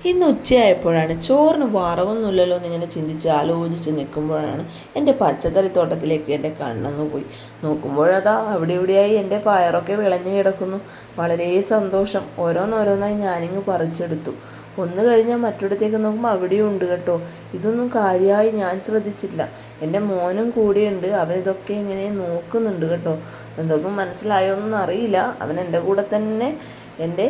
ഇന്ന് ഉച്ചയായപ്പോഴാണ് ചോറിന് വറവൊന്നുമില്ലല്ലോ എന്നിങ്ങനെ ആലോചിച്ച് നിൽക്കുമ്പോഴാണ് എൻ്റെ പച്ചക്കറി തോട്ടത്തിലേക്ക് എൻ്റെ കണ്ണങ്ങ് പോയി. നോക്കുമ്പോഴതാ അവിടെ ഇവിടെയായി എൻ്റെ പയറൊക്കെ വിളഞ്ഞു കിടക്കുന്നു. വളരെ സന്തോഷം. ഓരോന്നോരോന്നായി ഞാനിങ്ങ് പറിച്ചെടുത്തു. ഒന്ന് കഴിഞ്ഞാൽ മറ്റൊരിടത്തേക്ക് നോക്കുമ്പോൾ അവിടെയും ഉണ്ട് കേട്ടോ. ഇതൊന്നും കാര്യമായി ഞാൻ ശ്രദ്ധിച്ചില്ല. എൻ്റെ മോനും കൂടെയുണ്ട്. അവനിതൊക്കെ ഇങ്ങനെ നോക്കുന്നുണ്ട് കേട്ടോ. എന്തൊക്കെ മനസ്സിലായോന്നൊന്നും അറിയില്ല. അവൻ എൻ്റെ കൂടെ തന്നെ എൻ്റെ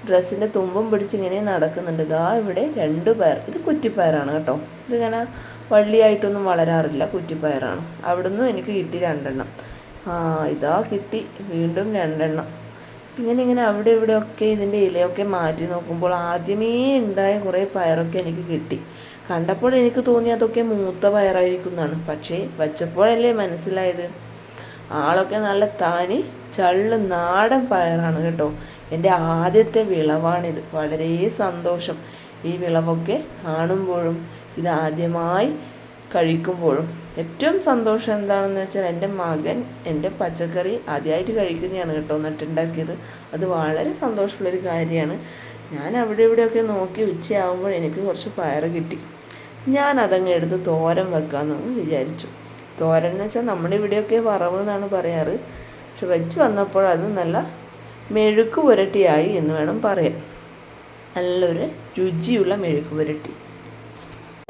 ഡ്രസ്സിൻ്റെ തുമ്പും പിടിച്ചിങ്ങനെ നടക്കുന്നുണ്ട്. ഇതാ ഇവിടെ 2 പയർ. ഇത് കുറ്റിപ്പയറാണ് കേട്ടോ. ഇതിങ്ങനെ വള്ളിയായിട്ടൊന്നും വളരാറില്ല, കുറ്റിപ്പയറാണ്. അവിടുന്ന് എനിക്ക് കിട്ടി 2 എണ്ണം. ഇതാ കിട്ടി വീണ്ടും 2 എണ്ണം. ഇങ്ങനെ അവിടെ ഇവിടെയൊക്കെ ഇതിൻ്റെ ഇലയൊക്കെ മാറ്റി നോക്കുമ്പോൾ ആദ്യമേ ഉണ്ടായ കുറേ പയറൊക്കെ എനിക്ക് കിട്ടി. കണ്ടപ്പോൾ എനിക്ക് തോന്നി അതൊക്കെ മൂത്ത പയറായിരിക്കുന്നതാണ്. പക്ഷേ വച്ചപ്പോഴല്ലേ മനസ്സിലായത് ആളൊക്കെ നല്ല താനി ചള്ള് നാടൻ പയറാണ് കേട്ടോ. എൻ്റെ ആദ്യത്തെ വിളവാണിത്. വളരെ സന്തോഷം. ഈ വിളവൊക്കെ കാണുമ്പോഴും ഇതാദ്യമായി കഴിക്കുമ്പോഴും ഏറ്റവും സന്തോഷം എന്താണെന്ന് വെച്ചാൽ എൻ്റെ മകൻ എൻ്റെ പച്ചക്കറി ആദ്യമായിട്ട് കഴിക്കുന്നതാണ് കേട്ടോ നട്ടുണ്ടാക്കിയത്. അത് വളരെ സന്തോഷമുള്ളൊരു കാര്യമാണ്. ഞാൻ അവിടെ ഇവിടെയൊക്കെ നോക്കി ഉച്ചയാകുമ്പോൾ എനിക്ക് കുറച്ച് പയർ കിട്ടി. ഞാൻ അതങ്ങ് എടുത്ത് തോരൻ വെക്കാമെന്ന് വിചാരിച്ചു. തോരൻ എന്ന് വെച്ചാൽ നമ്മുടെ ഇവിടെയൊക്കെ വറവ് എന്നാണ് പറയാറ്. പക്ഷെ വെച്ച് വന്നപ്പോൾ അത് നല്ല മെഴുക്ക് പുരട്ടിയായി എന്ന് വേണം പറയാൻ. നല്ലൊരു രുചിയുള്ള മെഴുക്ക് പുരട്ടി.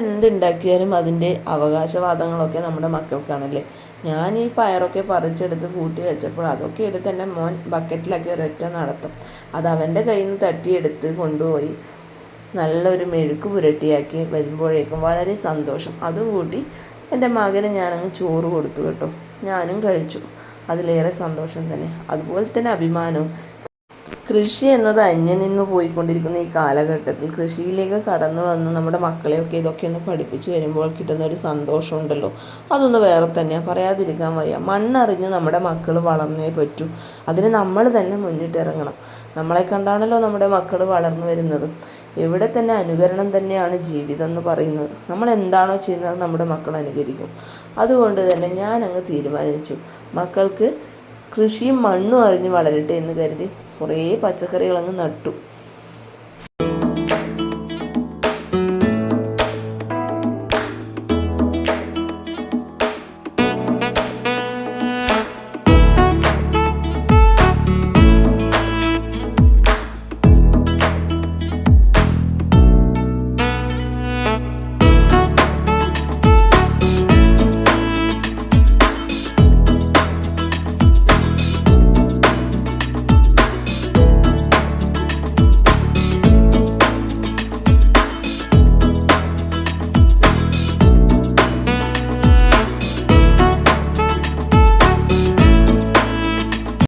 എന്തുണ്ടാക്കിയാലും അതിൻ്റെ അവകാശവാദങ്ങളൊക്കെ നമ്മുടെ മക്കൾക്കാണല്ലേ. ഞാൻ ഈ പയറൊക്കെ പറിച്ചെടുത്ത് കൂട്ടി വെച്ചപ്പോൾ അതൊക്കെ എടുത്ത് എൻ്റെ മോൻ ബക്കറ്റിലൊക്കെ ഒരൊറ്റ നടത്തും. അത് അവൻ്റെ കയ്യിൽ നിന്ന് തട്ടിയെടുത്ത് കൊണ്ടുപോയി നല്ലൊരു മെഴുക്ക് പുരട്ടിയാക്കി വരുമ്പോഴേക്കും വളരെ സന്തോഷം. അതും കൂട്ടി എൻ്റെ മകന് ഞാനങ്ങ് ചോറ് കൊടുത്തു കേട്ടോ. ഞാനും കഴിച്ചു. അതിലേറെ സന്തോഷം തന്നെ, അതുപോലെ തന്നെ അഭിമാനവും. കൃഷി എന്നത് അന്യം നിന്ന് പോയിക്കൊണ്ടിരിക്കുന്ന ഈ കാലഘട്ടത്തിൽ കൃഷിയിലേക്ക് കടന്നു വന്ന് നമ്മുടെ മക്കളെയൊക്കെ ഇതൊക്കെ ഒന്ന് പഠിപ്പിച്ച് വരുമ്പോൾ കിട്ടുന്ന ഒരു സന്തോഷമുണ്ടല്ലോ, അതൊന്ന് വേറെ തന്നെയാണ്, പറയാതിരിക്കാൻ വയ്യ. മണ്ണറിഞ്ഞ് നമ്മുടെ മക്കൾ വളർന്നേ പറ്റൂ. അതിന് നമ്മൾ തന്നെ മുന്നിട്ടിറങ്ങണം. നമ്മളെ കണ്ടാണല്ലോ നമ്മുടെ മക്കൾ വളർന്നു വരുന്നത്. ഇവിടെ തന്നെ അനുകരണം തന്നെയാണ് ജീവിതം എന്ന് പറയുന്നത്. നമ്മൾ എന്താണോ ചെയ്യുന്നത് നമ്മുടെ മക്കൾ അനുകരിക്കും. അതുകൊണ്ട് തന്നെ ഞാൻ അങ്ങ് തീരുമാനിച്ചു, മക്കൾക്ക് കൃഷിയും മണ്ണും അറിഞ്ഞ് വളരട്ടെ എന്ന് കരുതി കുറേ പച്ചക്കറികളങ്ങ് നട്ടു.